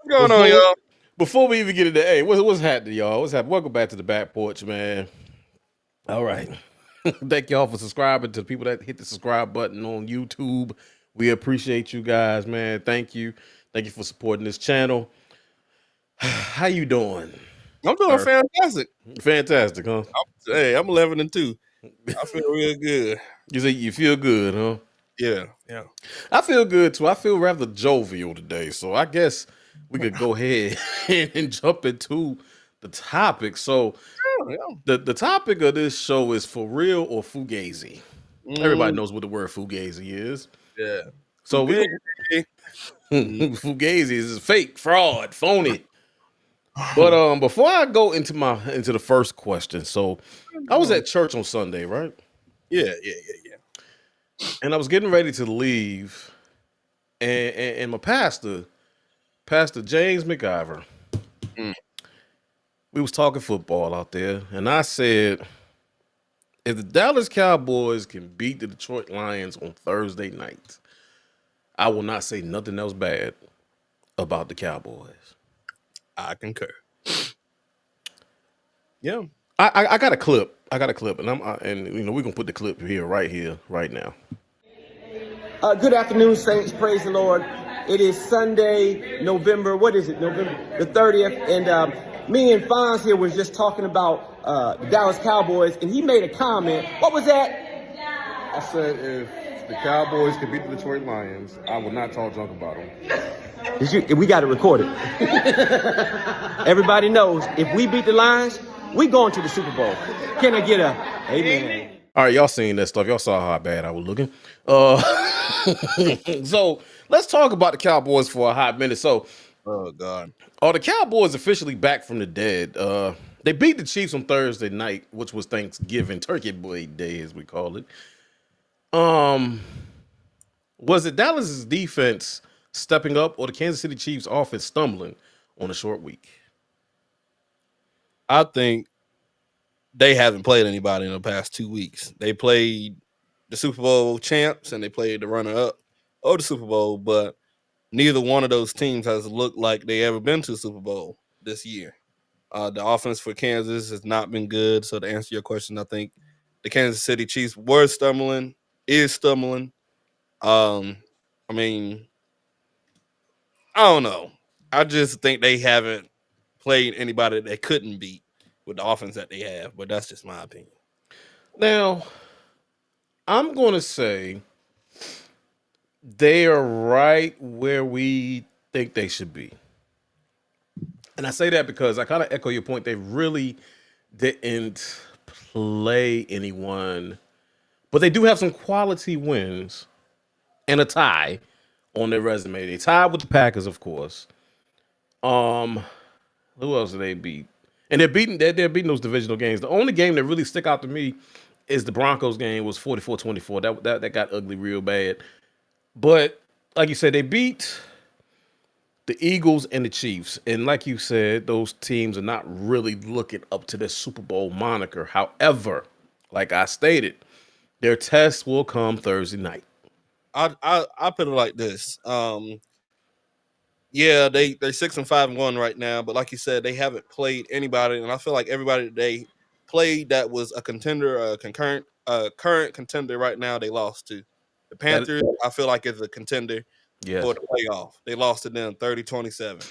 going on, y'all? Before we even get into what's happening, y'all? What's happening? Welcome back to the back porch, man. All right. Thank y'all for subscribing to the people that hit the subscribe button on YouTube. We appreciate you guys, man. Thank you. Thank you for supporting this channel. How you doing? I'm doing Sir? fantastic. Fantastic, huh? I'm 11-2. I feel real good. You say you feel good, huh? Yeah. I feel good too. I feel rather jovial today. So I guess we could go ahead and jump into the topic. So Yeah. the topic of this show is for real or fugazi. Everybody Mm, knows what the word fugazi is. yeah. So we Okay. go Mm. fugazi is fake, fraud, phony. But before I go into the first question, so I was at church on Sunday, right? Yeah. And I was getting ready to leave, and my Pastor James McIver, Mm. we was talking football out there, and I said, if the Dallas Cowboys can beat the Detroit Lions on Thursday night, I will not say nothing else bad about the Cowboys. I concur. Yeah. I got a clip. And we're gonna put the clip right here, right now. Good afternoon, Saints. Praise the Lord. It is Sunday, November, what is it? November the 30th. And me and Fonz here was just talking about the Dallas Cowboys, and he made a comment. What was that? I said if the Cowboys can beat the Detroit Lions, I will not talk junk about them. We got it recorded. Everybody knows if we beat the Lions, we going to the Super Bowl. Can I get a amen? All right, y'all seen that stuff. Y'all saw how bad I was looking. So let's talk about the Cowboys for a hot minute. So, Oh God. are the Cowboys officially back from the dead? They beat the Chiefs on Thursday night, which was Thanksgiving, Turkey Blade Day, as we call it. Um, was it Dallas's defense stepping up, or the Kansas City Chiefs offense stumbling on a short week? I think they haven't played anybody in the past 2 weeks. They played the Super Bowl champs and they played the runner up of the Super Bowl, but neither one of those teams has looked like they ever been to the Super Bowl this year. The offense for Kansas has not been good. So to answer your question, I think the Kansas City Chiefs were stumbling, is stumbling. Um, I mean, I don't know. I just think they haven't played anybody that they couldn't beat with the offense that they have. But that's just my opinion. Now, I'm going to say they are right where we think they should be. And I say that because I kind of echo your point. They really didn't play anyone, but they do have some quality wins and a tie on their resume. They tied with the Packers, of course. Um, who else did they beat? And they're beating those divisional games. The only game that really stick out to me is the Broncos game was 44-24. That got ugly real bad. But like you said, they beat the Eagles and the Chiefs. And like you said, those teams are not really looking up to their Super Bowl moniker. However, like I stated, their test will come Thursday night. I put it like this. Yeah, they're 6-5-1 right now, but like you said, they haven't played anybody, and I feel like everybody that they played that was a contender, current contender right now, they lost to. The That Panthers, I feel like is a contender for yes, the playoff. They lost to them 30-27.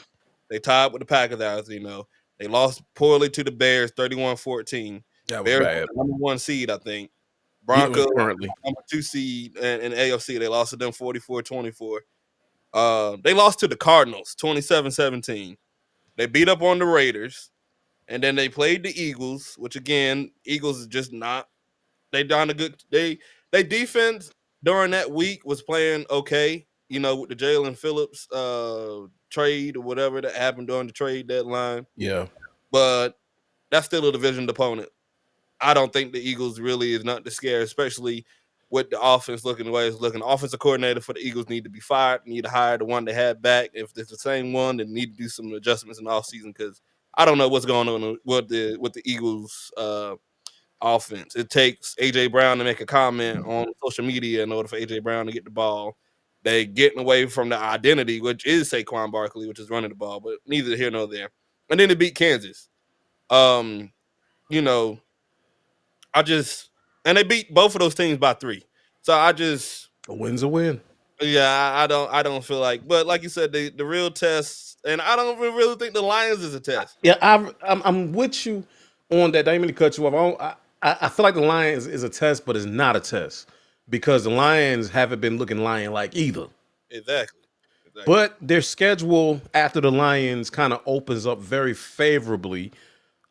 They tied with the Packers, as you know. They lost poorly to the Bears 31-14. that was Bears bad. the number one seed, I think. Yeah, Broncos currently, number two seed in AFC. They lost to them 44-24. They lost to the Cardinals 27-17. They beat up on the Raiders, and then they played the Eagles, which again, Eagles is just not. They done a good. They defense during that week was playing okay. You know, with the Jalen Phillips trade or whatever that happened during the trade deadline, yeah. but that's still a division opponent. I don't think the Eagles really is not the scare, especially with the offense looking the way it's looking. The offensive coordinator for the Eagles need to be fired. Need to hire the one they had back. If it's the same one, then need to do some adjustments in the offseason because I don't know what's going on with the Eagles offense. It takes AJ Brown to make a comment on social media in order for AJ Brown to get the ball. They getting away from the identity, which is Saquon Barkley, which is running the ball, but neither here nor there. And then they beat Kansas. Um, you know, and they beat both of those teams by 3. So A win's a win. yeah, I don't feel like, but like you said, the real test, and I don't really think the Lions is a test. Yeah, I'm with you on that. I didn't mean to cut you off. I feel like the Lions is a test, but it's not a test because the Lions haven't been looking lion like either. Exactly. But their schedule after the Lions kind of opens up very favorably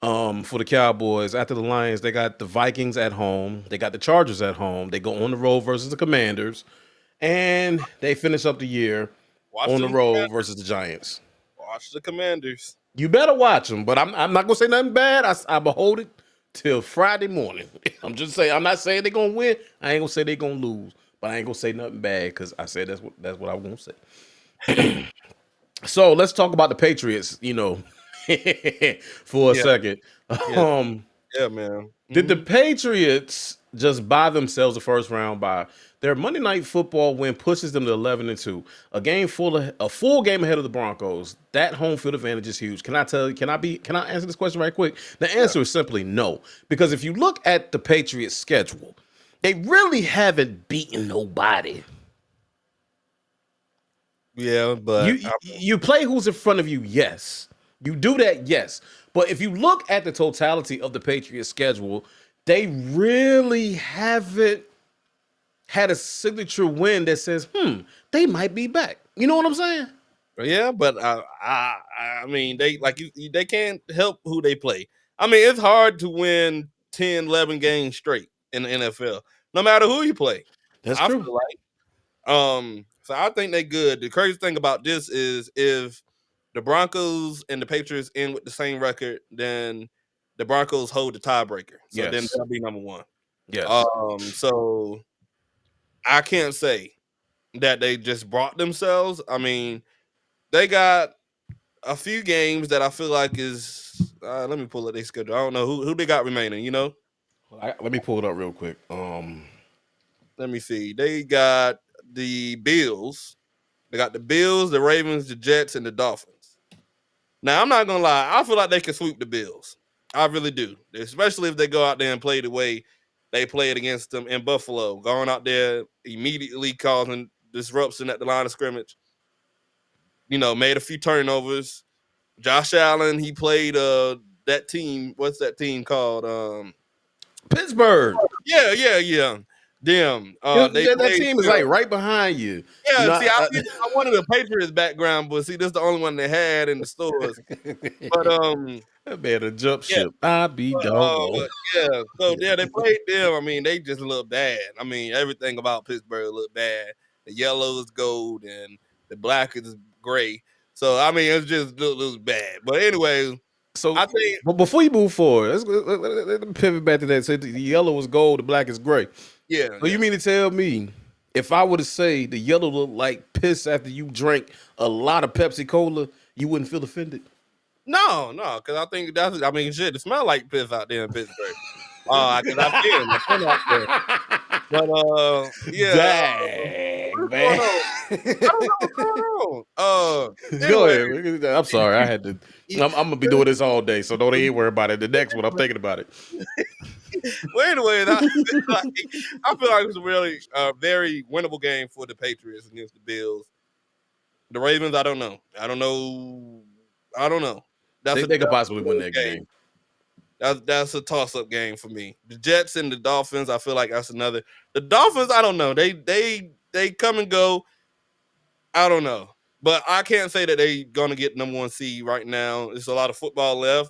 for the Cowboys. After the Lions, they got the Vikings at home, they got the Chargers at home, they go on the road versus the Commanders, and they finish up the year Watch on the them. road versus the Giants. Watch the Commanders. You better watch them, but I'm not gonna say nothing bad. I behold it till Friday morning. I'm just saying. I'm not saying they're gonna win. I ain't gonna say they're gonna lose, but I ain't gonna say nothing bad because I said that's what I'm gonna say. So let's talk about the Patriots. For a Yeah. second. Yeah. Yeah, man. Did the Patriots just buy themselves a first round bye? Their Monday Night Football win pushes them to 11-2. A full game ahead of the Broncos. That home field advantage is huge. Can I answer this question right quick? The answer is simply no. Because if you look at the Patriots schedule, they really haven't beaten nobody. Yeah, but You play who's in front of you, yes. You do that, yes. But if you look at the totality of the Patriots schedule, they really haven't had a signature win that says, they might be back. You know what I'm saying? yeah, but I mean, they can't help who they play. I mean, it's hard to win 10, 11 games straight in the NFL, no matter who you play. That's I true. feel like. So I think they good. The crazy thing about this is if the Broncos and the Patriots end with the same record, then the Broncos hold the tiebreaker. So then Yes. they'll be number 1. Yes. So I can't say that they just brought themselves. I mean, they got a few games that I feel like is. Let me pull up their schedule. I don't know who they got remaining. Let me pull it up real quick. Let me see. They got the Bills. They got the Bills, the Ravens, the Jets, and the Dolphins. Now, I'm not gonna lie. I feel like they can sweep the Bills. I really do, especially if they go out there and play the way they played against them in Buffalo, going out there immediately causing disruption at the line of scrimmage. Made a few turnovers. Josh Allen, he played that team. What's that team called? Pittsburgh. Yeah. Them. They That played team is like right behind you. Yeah, see, I wanted a Patriots background, but see, this is the only one they had in the stores. But that man a jump yeah, ship. I be doggone. yeah. So yeah, they played them. I mean, they just look bad. I mean, everything about Pittsburgh looked bad. The yellow is gold and the black is gray. So I mean, it's just looks bad. But anyway, So, I think but before you move forward, let me pivot back to that. Say the yellow is gold, the black is gray. yeah. So you mean to tell me if I were to say the yellow looked like piss after you drank a lot of Pepsi Cola, you wouldn't feel offended? No, because I think that's. I mean, shit, it smell like piss out there in Pittsburgh. Because I've been out there. But yeah. Dang, What's man. going on? I don't know what's going on. Go Anyway, ahead. I'm sorry. I had to. I'm gonna be doing this all day, so don't even worry about it. The next one, I'm thinking about it. well, anyways, I feel like it was a really very winnable game for the Patriots against the Bills. The Ravens, I don't know. I don't know. They could possibly win that game. That's a toss-up game for me. The Jets and the Dolphins, I feel like that's another. The Dolphins, I don't know. They come and go. I don't know. But I can't say that they're gonna get number 1 seed right now. There's a lot of football left.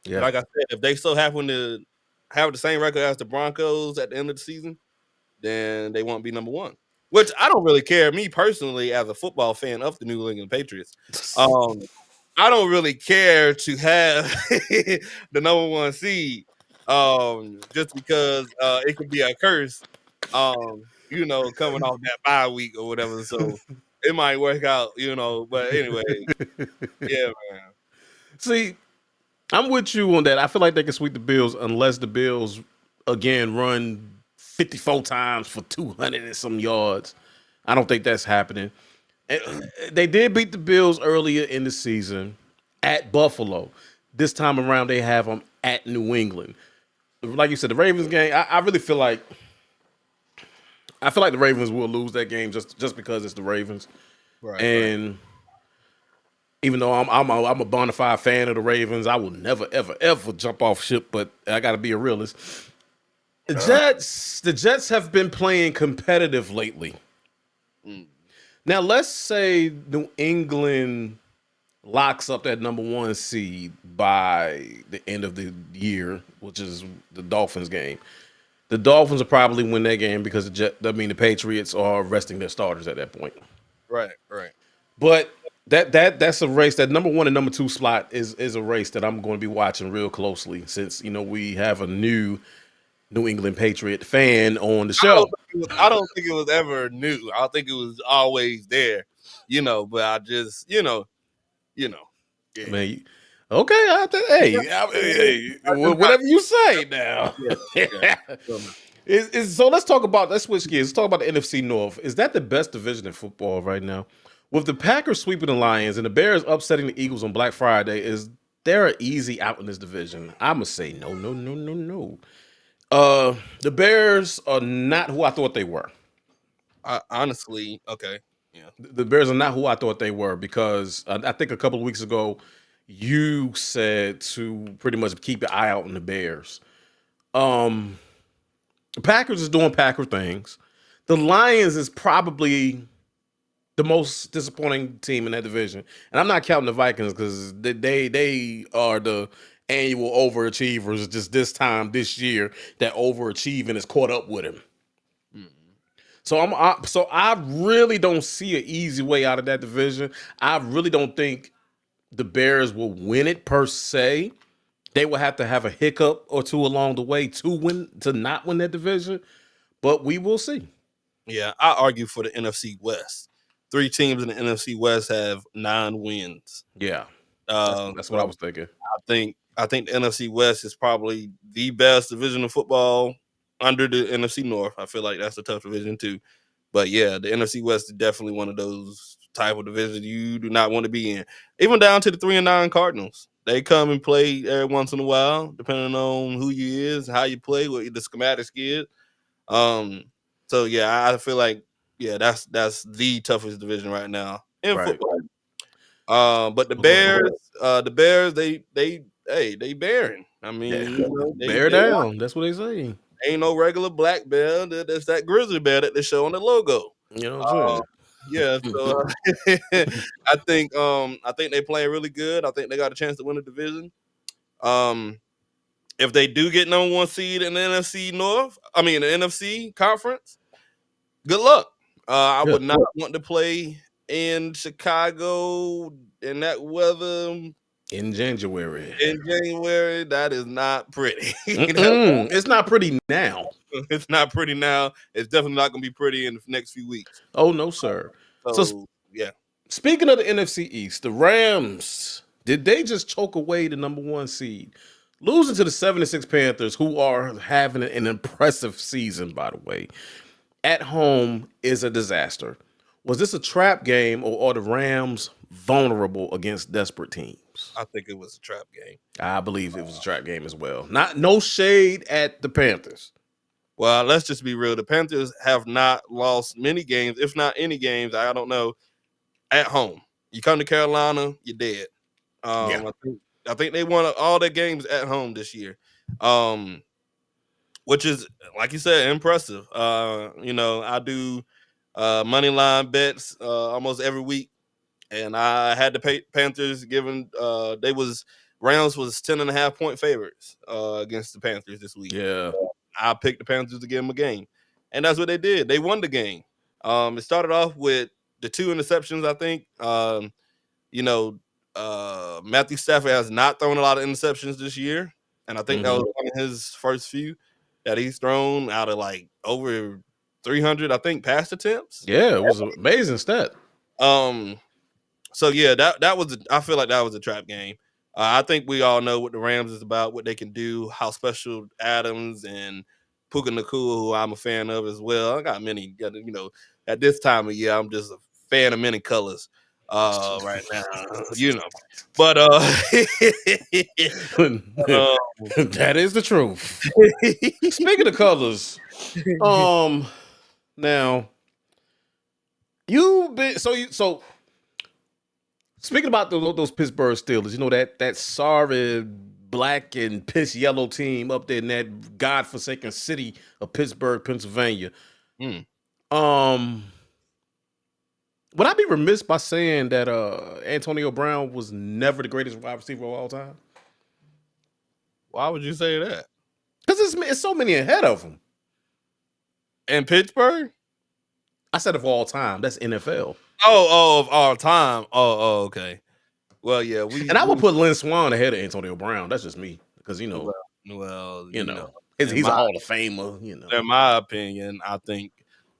Yeah. Like I said, if they still happen to have the same record as the Broncos at the end of the season, then they won't be number 1. Which I don't really care. Me personally, as a football fan of the New England Patriots, I don't really care to have the number 1 seed, just because it could be a curse, coming off that bye week or whatever. So it might work out, But anyway, yeah, man. See, I'm with you on that. I feel like they can sweep the Bills unless the Bills again run 54 times for 200 and some yards. I don't think that's happening. They did beat the Bills earlier in the season at Buffalo. This time around, they have them at New England. Like you said, the Ravens game. I really feel like the Ravens will lose that game just because it's the Ravens. Right, right. And even though I'm a bona fide fan of the Ravens, I will never ever ever jump off ship. But I got to be a realist. The Jets have been playing competitive lately. Mm. Now let's say New England locks up that number one seed by the end of the year, which is the Dolphins game. The Dolphins will probably win that game because the Patriots are resting their starters at that point. Right, right. But that's a race. That number one and number two slot is a race that I'm going to be watching real closely since we have a new New England Patriot fan on the show. I don't think it was ever new. I think it was always there, but I just, I yeah. mean, okay, whatever you say now. Yeah, yeah. So let's switch gears. Let's talk about the NFC North. Is that the best division in football right now? With the Packers sweeping the Lions and the Bears upsetting the Eagles on Black Friday, is there an easy out in this division? I'm gonna say no, no, no, no, no. The Bears are not who I thought they were. Honestly, okay. Yeah. The Bears are not who I thought they were because I think a couple of weeks ago you said to pretty much keep your eye out on the Bears. The Packers is doing Packer things. The Lions is probably the most disappointing team in that division, and I'm not counting the Vikings because they are the annual overachievers. Just this year, that overachieving is caught up with him. Mm. So I really don't see an easy way out of that division. I really don't think the Bears will win it per se. They will have to have a hiccup or two along the way to not win that division, but we will see. Yeah, I argue for the NFC West. 3 teams in the NFC West have 9 wins. Yeah, that's what I So was thinking. I think the NFC West is probably the best division of football under the NFC North. I feel like that's a tough division too. But yeah, the NFC West is definitely one of those type of divisions you do not want to be in. Even down to the 3-9 Cardinals. They come and play every once in a while, depending on who you is, how you play, what the schematics is. Um, so yeah, I feel like that's the toughest division right now in Right. football. But the Okay. Bears, they bearing. I Yeah. mean, Bear down. That's what they say. ain't no regular black bear. That's that grizzly bear that they show on the logo. You know what I'm Uh, yeah, so I think they playing really good. I think they got a chance to win the division. Um, if they do get number one seed in the NFC North, I mean the NFC conference, good luck. I saying? would not want to play in Chicago in that weather Yeah. In January. in January. That is not pretty. It's not pretty now. It's not pretty now. It's definitely not going to be pretty in the next few weeks. Oh no, sir. So So yeah, speaking of the NFC East, the Rams, did they just choke away the number one seed? Losing to the 76 Panthers, who are having an impressive season, by the way, at home is a disaster. Was this a trap game or are the Rams vulnerable against desperate teams? I think it was a trap game. I believe it was a trap game as well. No shade at the Panthers. Well, let's just be real. The Panthers have not lost many games, if not any games. I don't know at home. You come to Carolina, you're dead. Yeah. I think they won all their games at home this year, which is like you said impressive. I do money line bets almost every week, and I had the Panthers given they was Rams was 10.5 point favorites against the Panthers this week. Yeah. I picked the Panthers to give them a game, and that's what they did. They won the game. It started off with the 2 interceptions. I think you know, Matthew Stafford has not thrown a lot of interceptions this year, and I think that was one of his first few that he's thrown out of like over 300, I think, pass attempts. Yeah, it was an amazing stat. Um, so yeah, that was I feel like that was a trap game. I think we all know what the Rams is about, what they can do, how special Adams and Puka Nakua, who I'm a fan of as well. I got many, at this time of year, I'm just a fan of many colors right now, you know. But That is the truth. Speaking of colors, now you been so speaking about those Pittsburgh Steelers, you know that sorry black and piss yellow team up there in that godforsaken city of Pittsburgh, Pennsylvania. mm, Um, would I be remiss by saying that Antonio Brown was never the greatest wide receiver of all time? why would you say that? Because it's so many ahead of him. In Pittsburgh? I said of all time. That's NFL. Oh, of all time. Okay. Well, yeah, And I would put Lynn Swan ahead of Antonio Brown. That's just me. Because well, he's a Hall of Famer, in my opinion, I think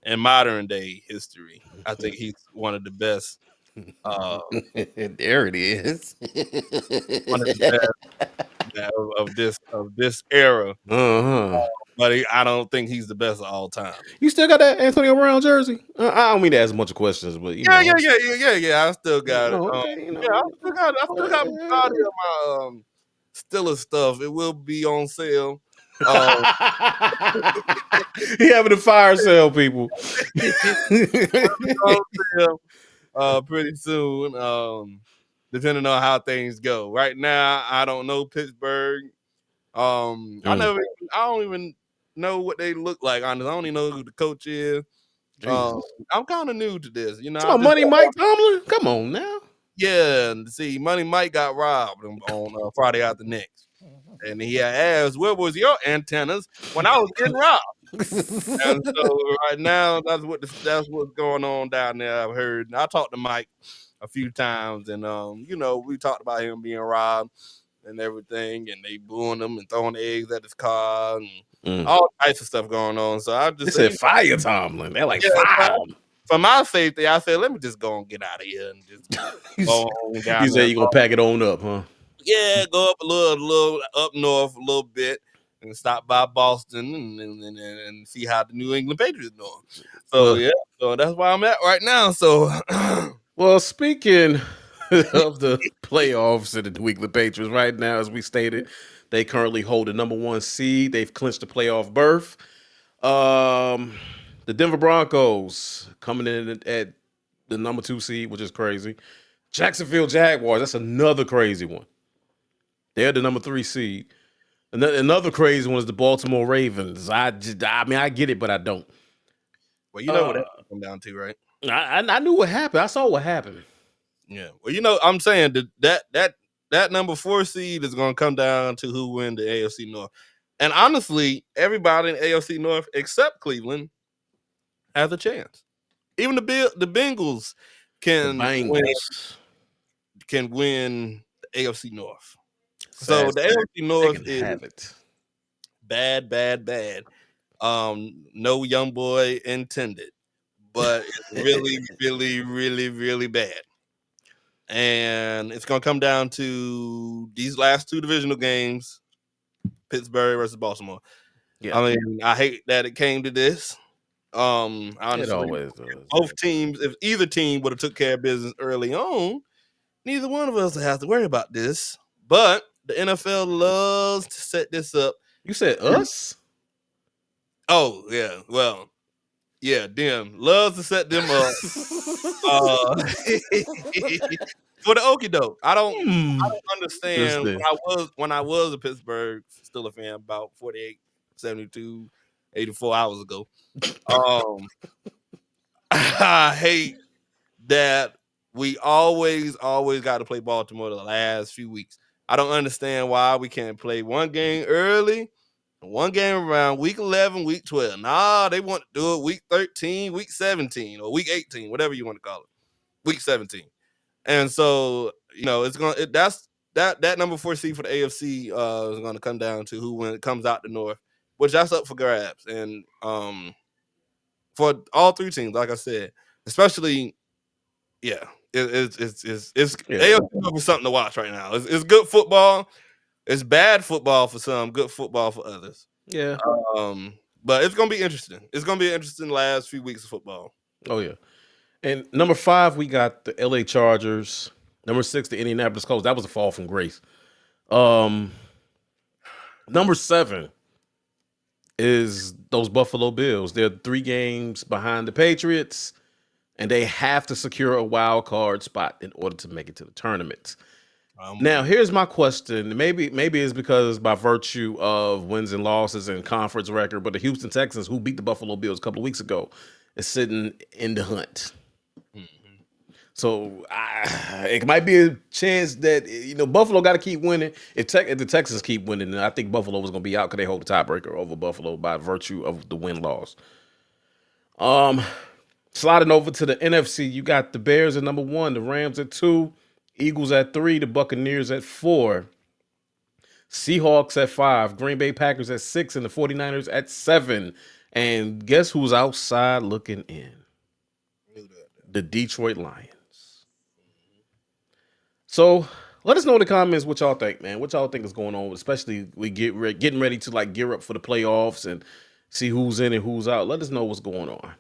in modern day history, I think he's one of the best. There it is. One of the best of this era. Uh-huh. But I don't think he's the best of all time. You still got that Antonio Brown jersey? I don't mean to ask a bunch of questions, but Yeah. I still got it. Oh, okay, Yeah, I still got majority of my Steelers stuff. It will be on sale. He having to fire sale people. On sale, pretty soon. Depending on how things go. Right now, I don't know Pittsburgh. I don't even know what they look like. Honestly, I don't even know who the coach is. I'm kind of new to this, Come on, Money Mike Tomlin. Come on now. Yeah, and see, Money Mike got robbed on Friday after next, and he had asked, "Where was your antennas when I was getting robbed?" And so right now, that's what's going on down there. I've heard. And I talked to Mike a few times, and we talked about him being robbed and everything, and they booing him and throwing eggs at his car and all types of stuff going on. So I just said fire Tomlin. They're like fire him. For my safety, I said, let me just go and get out of here and just go on down. You said you're gonna pack it on up, huh? Yeah, go up a little up north a little bit and stop by Boston and see how the New England Patriots doing. So so that's where I'm at right now. So well, speaking of the playoffs and the New England Patriots, right now, as we stated, they currently hold the number 1 seed. They've clinched the playoff berth. The Denver Broncos coming in at the number 2 seed, which is crazy. Jacksonville Jaguars, that's another crazy one. They're the number 3 seed. Another crazy one is the Baltimore Ravens. I mean, I get it, but I don't. Well, you know what that come down to, right? I knew what happened. I saw what happened. Yeah. Well, I'm saying that number 4 seed is going to come down to who win the AFC North. And honestly, everybody in AFC North except Cleveland has a chance. Even the Bengals can win the AFC North. So the AFC North is bad. No young boy intended, but it's really, really, really, really bad. And it's going to come down to these last 2 divisional games, Pittsburgh versus Baltimore. Yeah. I mean, I hate that it came to this. Honestly, it always does. Both teams, if either team would have took care of business early on, neither one of us would have to worry about this. But the NFL loves to set this up. You said us? Oh, yeah. Well, yeah, them loves to set them up. For the okie doke. I don't understand when I was a Pittsburgh Steelers fan about 48, 72, 84 hours ago. I hate that we always got to play Baltimore the last few weeks. I don't understand why we can't play one game early, one game around week 11, week 12. Nah, they want to do it week 13, week 17, or week 18, whatever you want to call it. Week 17. And so, that number 4 seed for the AFC is going to come down to who comes out the North, which that's up for grabs. And for all 3 teams, like I said, especially, it's AFC North is something to watch right now. It's good football. It's bad football for some, good football for others. Yeah. But it's going to be interesting. It's going to be an interesting last few weeks of football. Oh yeah. And number 5, we got the LA Chargers. Number 6, the Indianapolis Colts. That was a fall from grace. Number 7 is those Buffalo Bills. They're 3 games behind the Patriots, and they have to secure a wild card spot in order to make it to the tournament. Now, here's my question. Maybe it's because by virtue of wins and losses and conference record, but the Houston Texans, who beat the Buffalo Bills a couple of weeks ago, is sitting in the hunt. So it might be a chance that Buffalo got to keep winning. If the Texans keep winning, then I think Buffalo was going to be out because they hold the tiebreaker over Buffalo by virtue of the win loss. Sliding over to the NFC, you got the Bears at number 1, the Rams at 2, Eagles at 3, the Buccaneers at 4, Seahawks at 5, Green Bay Packers at 6, and the 49ers at 7. And guess who's outside looking in? The Detroit Lions. So let us know in the comments what y'all think, man. What y'all think is going on, especially we getting ready to like gear up for the playoffs and see who's in and who's out. Let us know what's going on.